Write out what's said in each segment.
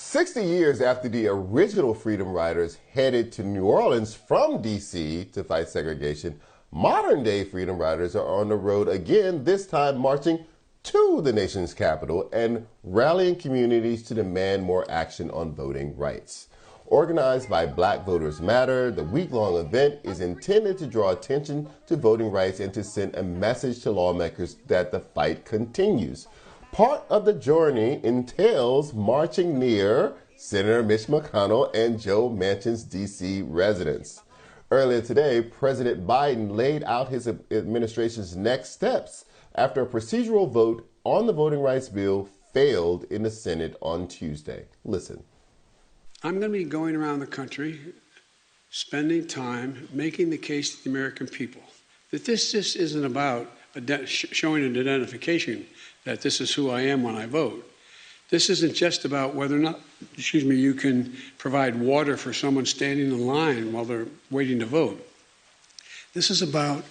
60 years after the original Freedom Riders headed to New Orleans from D.C. to fight segregation, modern-day Freedom Riders are on the road again, this time marching to the nation's capital and rallying communities to demand more action on voting rights. Organized by Black Voters Matter, the week-long event is intended to draw attention to voting rights and to send a message to lawmakers that the fight continues. Part of the journey entails marching near Senator Mitch McConnell and Joe Manchin's D.C. residence. Earlier today, President Biden laid out his administration's next steps after a procedural vote on the voting rights bill failed in the Senate on Tuesday. Listen. I'm going to be going around the country, spending time making the case to the American people that this just isn't about showing an identification that this is who I am when I vote. This isn't just about whether or not, you can provide water for someone standing in line while they're waiting to vote. This is about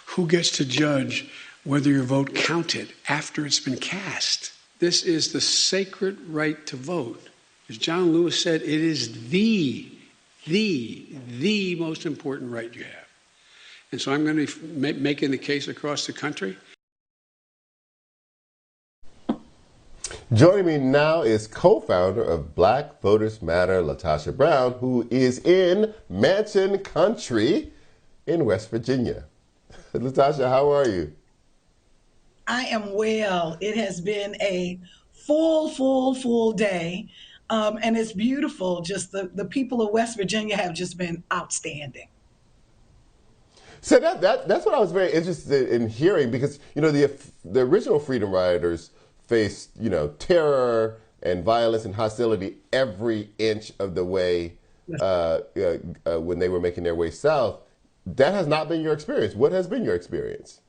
who gets to judge whether your vote counted after it's been cast. This is the sacred right to vote. As John Lewis said, it is the most important right you have. And so I'm going to be making the case across the country. Joining me now is co-founder of Black Voters Matter, LaTosha Brown, who is in Manchin country in West Virginia. LaTosha, how are you? I am well. It has been a full day. And it's beautiful. Just the people of West Virginia have just been outstanding. So that's what I was very interested in hearing, because, the original Freedom Riders faced, terror and violence and hostility every inch of the way when they were making their way south. That has not been your experience. What has been your experience?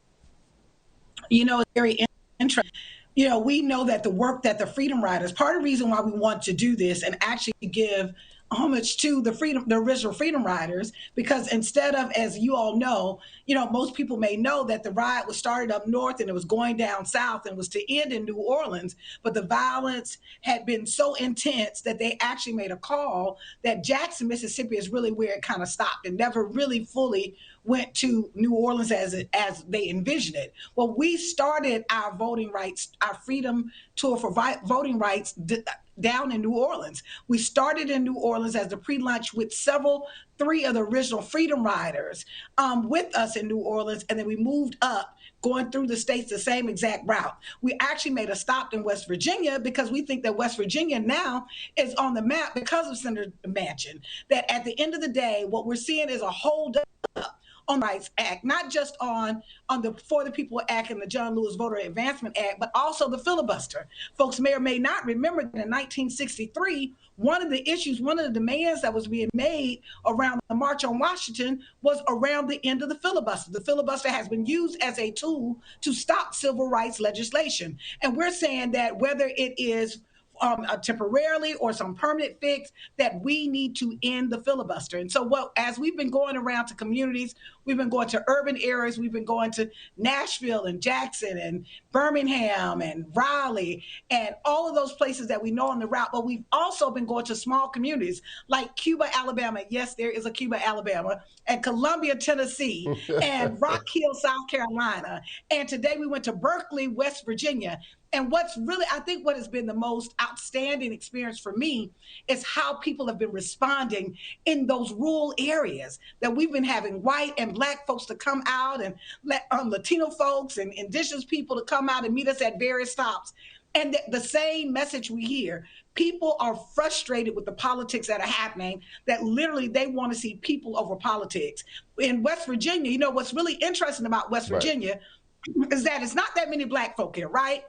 It's very interesting. We know that the work that the Freedom Riders, part of the reason why we want to do this and actually give homage to the original Freedom Riders, because instead of, as you all know, most people may know that the riot was started up north and it was going down south and was to end in New Orleans, but the violence had been so intense that they actually made a call that Jackson, Mississippi is really where it kind of stopped and never really fully went to New Orleans as they envisioned it. Well, we started our voting rights, our freedom tour for voting rights down in New Orleans. We started in New Orleans as the pre-launch with three of the original Freedom Riders with us in New Orleans, and then we moved up, going through the states the same exact route. We actually made a stop in West Virginia because we think that West Virginia now is on the map because of Senator Manchin. That at the end of the day, what we're seeing is a hold up on the Rights Act, not just on the For the People Act and the John Lewis Voter Advancement Act, but also the filibuster. Folks may or may not remember that in 1963, one of the demands that was being made around the March on Washington was around the end of the filibuster. The filibuster has been used as a tool to stop civil rights legislation. And we're saying that whether it is temporarily or some permanent fix, that we need to end the filibuster. And so as we've been going around to communities, we've been going to urban areas, we've been going to Nashville and Jackson and Birmingham and Raleigh and all of those places that we know on the route, but we've also been going to small communities like Cuba, Alabama. Yes, there is a Cuba, Alabama, and Columbia, Tennessee, and Rock Hill, South Carolina. And today we went to Berkeley, West Virginia. And what has been the most outstanding experience for me is how people have been responding in those rural areas, that we've been having white and Black folks to come out and Latino folks and indigenous people to come out and meet us at various stops. And the same message we hear. People are frustrated with the politics that are happening, that literally they want to see people over politics. In West Virginia, what's really interesting about West Virginia is that it's not that many Black folk here, right?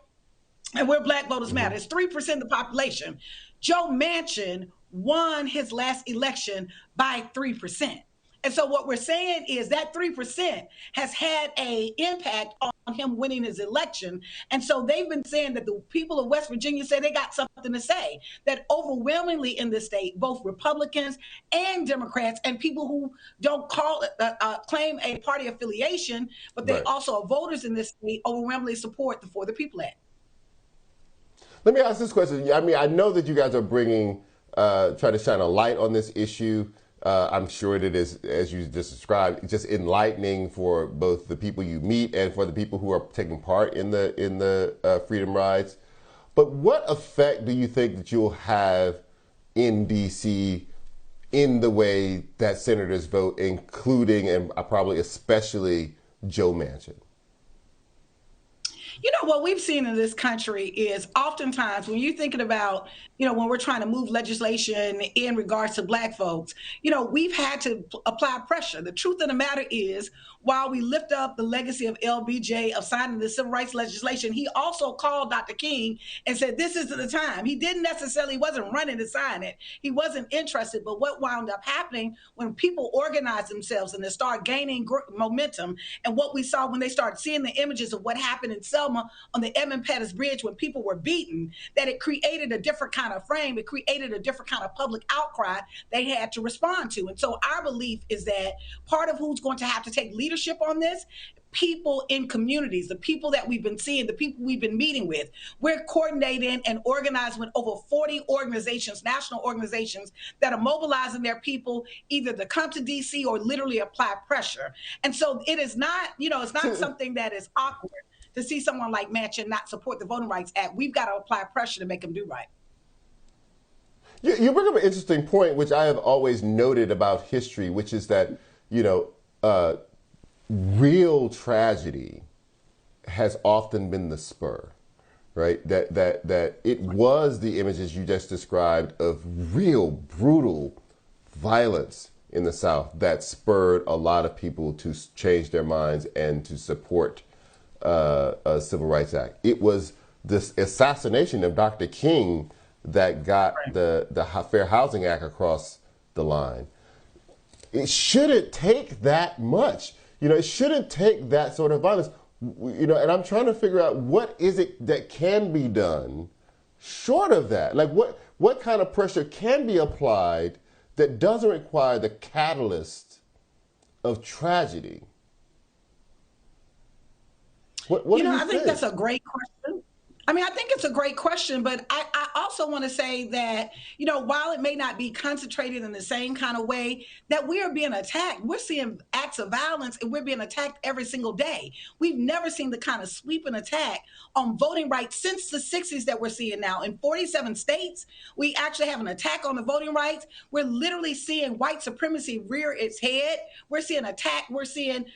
And we're Black Voters Matter. It's 3% of the population. Joe Manchin won his last election by 3%. And so what we're saying is that 3% has had an impact on him winning his election. And so they've been saying that the people of West Virginia say they got something to say, that overwhelmingly in the state, both Republicans and Democrats and people who don't claim a party affiliation, but they also are voters in this state, overwhelmingly support the For the People Act. Let me ask this question. I mean, I know that you guys are bringing try to shine a light on this issue. I'm sure that it is, as you just described, just enlightening for both the people you meet and for the people who are taking part in the freedom rides. But what effect do you think that you'll have in D.C. in the way that senators vote, including and probably especially Joe Manchin? You know, what we've seen in this country is oftentimes when you're thinking about, when we're trying to move legislation in regards to Black folks, we've had to apply pressure. The truth of the matter is, while we lift up the legacy of LBJ of signing the civil rights legislation, he also called Dr. King and said, this isn't the time. He didn't necessarily, wasn't running to sign it. He wasn't interested. But what wound up happening when people organized themselves and they start gaining momentum, and what we saw when they started seeing the images of what happened in Selma on the Edmund Pettus Bridge when people were beaten, that it created a different kind of frame. It created a different kind of public outcry they had to respond to. And so our belief is that part of who's going to have to take leadership on this, people in communities, the people that we've been seeing, the people we've been meeting with. We're coordinating and organizing with over 40 organizations, national organizations, that are mobilizing their people either to come to DC or literally apply pressure. And so it is not, it's not something that is awkward to see someone like Manchin not support the Voting Rights Act. We've got to apply pressure to make them do right. You bring up an interesting point, which I have always noted about history, which is that, real tragedy has often been the spur, right? That it was the images you just described of real brutal violence in the South that spurred a lot of people to change their minds and to support a Civil Rights Act. It was this assassination of Dr. King that got the Fair Housing Act across the line. It shouldn't take that much. It shouldn't take that sort of violence. And I'm trying to figure out what is it that can be done short of that. Like what kind of pressure can be applied that doesn't require the catalyst of tragedy? What do you I think? think that's a great question. I think it's a great question, but I also want to say that, while it may not be concentrated in the same kind of way, that we are being attacked. We're seeing acts of violence and we're being attacked every single day. We've never seen the kind of sweeping attack on voting rights since the 60s that we're seeing now. In 47 states, we actually have an attack on the voting rights. We're literally seeing white supremacy rear its head. We're seeing attack. We're seeing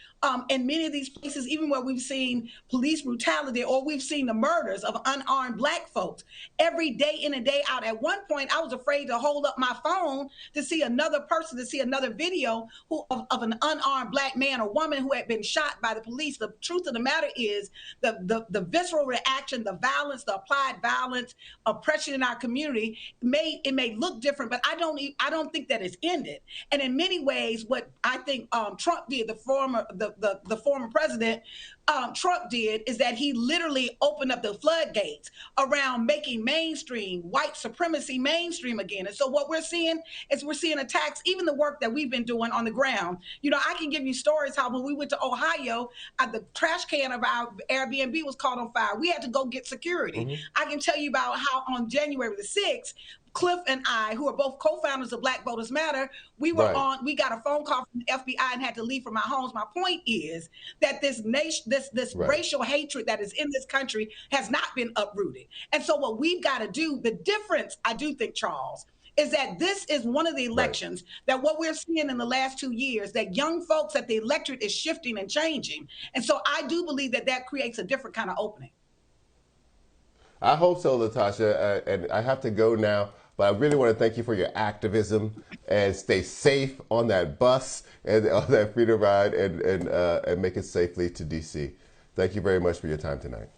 in many of these places, even where we've seen police brutality or we've seen the murders of unarmed Black folks every day in and day out. At one point, I was afraid to hold up my phone to see another person, to see another video of an unarmed Black man or woman who had been shot by the police. The truth of the matter is the visceral reaction, the violence, the applied violence, oppression in our community, it may look different, but I don't think that it's ended. And in many ways, what I think Trump did, the former president, Trump did, is that he literally opened up the floodgates around making mainstream white supremacy mainstream again. And so what we're seeing is we're seeing attacks, even the work that we've been doing on the ground. I can give you stories how when we went to Ohio, the trash can of our Airbnb was caught on fire. We had to go get security. Mm-hmm. I can tell you about how on January the 6th, Cliff and I, who are both co-founders of Black Voters Matter, we got a phone call from the FBI and had to leave from our homes. My point is that this racial hatred that is in this country has not been uprooted. And so what we've got to do, the difference, I do think, Charles, is that this is one of the elections that what we're seeing in the last 2 years, that young folks at the electorate is shifting and changing. And so I do believe that creates a different kind of opening. I hope so, Latasha. And I have to go now. But I really want to thank you for your activism, and stay safe on that bus and on that freedom ride, and make it safely to DC. Thank you very much for your time tonight.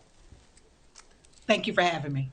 Thank you for having me.